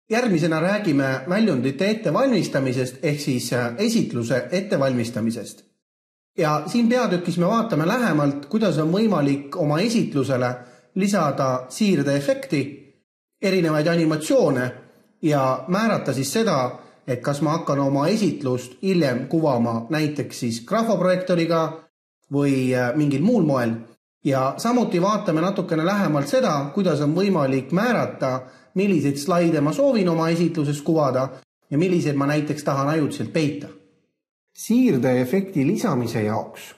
Järgmisena räägime väljundite ettevalmistamisest ehk siis esitluse ettevalmistamisest. Ja siin peatükis me vaatame lähemalt, kuidas on võimalik oma esitlusele lisada siirdeefekti, erinevaid animatsioone ja määrata siis seda, et kas ma hakkan oma esitlust hiljem kuvama näiteks siis graafoprojektoriga või mingil muul moel. Ja samuti vaatame natukene lähemalt seda, kuidas on võimalik määrata, milliseid slaide ma soovin oma esitluses kuvada ja milliseid ma näiteks tahan ajutiselt peita. Siirdeefekti lisamise jaoks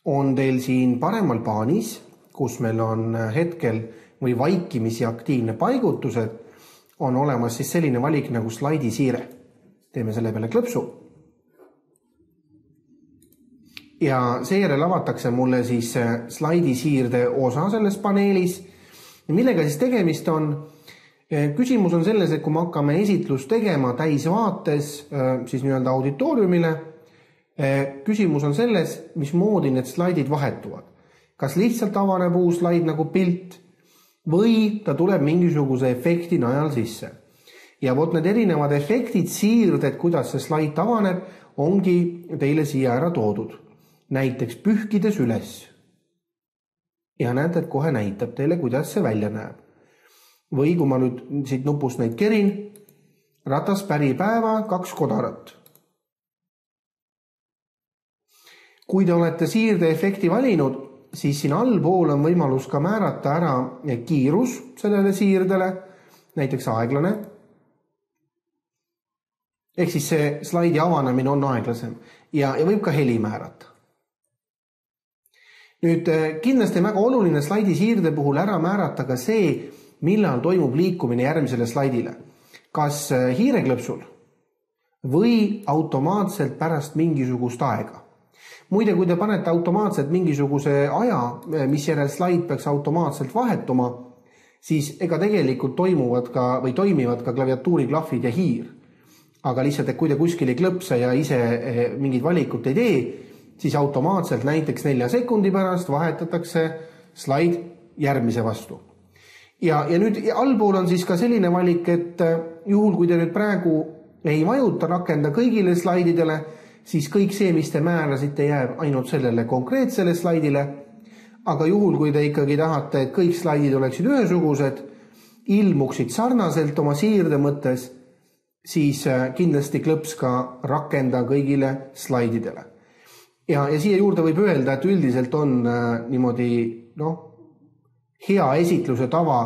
on teil siin paremal paanis, kus meil on hetkel või vaikimisi aktiivne paigutused, on olemas siis selline valik nagu slaidisiire. Teeme selle peale klõpsu. Ja seejärel avatakse mulle siis slaidisiirde osa selles paneelis. Ja millega siis tegemist on? Küsimus on selles, et kui me hakkame esitlust tegema täisvaates siis nii-öelda auditooriumile, küsimus on selles, mismoodi need slaidid vahetuvad. Kas lihtsalt avaneb uus slaid nagu pilt või ta tuleb mingisuguse efekti najal sisse. Ja vot need erinevad efektid, siirded, kuidas see slaid avaneb, ongi teile siia ära toodud. Näiteks pühkides üles. Ja näete, et kohe näitab teile, kuidas see välja näeb. Või kui ma nüüd siit nupust neid kerin, ratas päripäeva 2 kodarat. Kui te olete siirdeefekti valinud, siis siin allpool on võimalus ka määrata ära kiirus sellele siirdele, näiteks aeglane. Ehk siis see slaidi avanemine on aeglasem ja võib ka heli määrata. Nüüd kindlasti väga oluline slaidi siirde puhul ära määrata ka see, millal toimub liikumine järgmisele slaidile. Kas hiireklõpsul või automaatselt pärast mingisugust aega. Muide, kui te panete automaatselt mingisuguse aja, mis järel slaid peaks automaatselt vahetuma, siis ega tegelikult toimivad ka klaviatuuriklahvid ja hiir. Aga lihtsalt, et kui te kuskil ei klõpse ja ise mingid valikut ei tee, siis automaatselt näiteks 4 sekundi pärast vahetatakse slaid järgmise vastu. Ja nüüd allpool on siis ka selline valik, et juhul kui te nüüd praegu ei vajuta rakenda kõigile slaididele, siis kõik see, mis te määrasite, jääb ainult sellele konkreetsele slaidile. Aga juhul, kui te ikkagi tahate, et kõik slaidid oleksid ühesugused, ilmuksid sarnaselt oma siirde mõttes, siis kindlasti klõps ka rakenda kõigile slaididele. Ja siia juurde võib öelda, et üldiselt on niimoodi hea esitluse tava,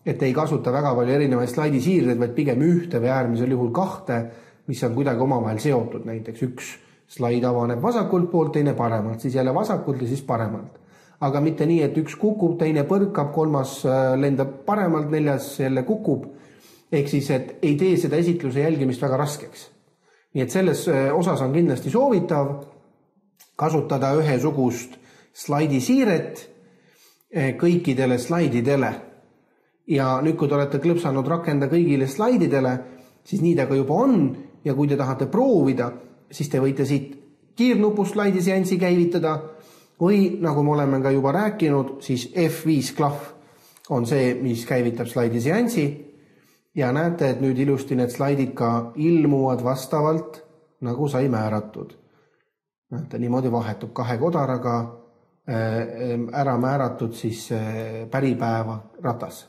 et ei kasuta väga palju erinevaid slaidisiirdeid, vaid pigem ühte või äärmisel juhul 2, mis on kuidagi omavahel seotud. Näiteks üks slaid avaneb vasakult poolt, teine paremalt, siis jälle vasakult ja siis paremalt. Aga mitte nii, et üks kukub, teine põrkab, 3 lendab paremalt, 4 jälle kukub. Ehk siis, et ei tee seda esitluse jälgimist väga raskeks. Nii et selles osas on kindlasti soovitav kasutada ühesugust slaidisiiret kõikidele slaididele. Ja nüüd, kui te olete klõpsanud rakenda kõigile slaididele, siis nii ta ka juba on ja kui te tahate proovida, siis te võite siit kiirnupust slaidiseansi käivitada või nagu me oleme ka juba rääkinud, siis F5 klahv on see, mis käivitab slaidiseansi ja näete, et nüüd ilusti need slaidid ka ilmuvad vastavalt, nagu sai määratud. Näete, niimoodi vahetub 2 kodaraga ära määratud siis päripäeva ratas.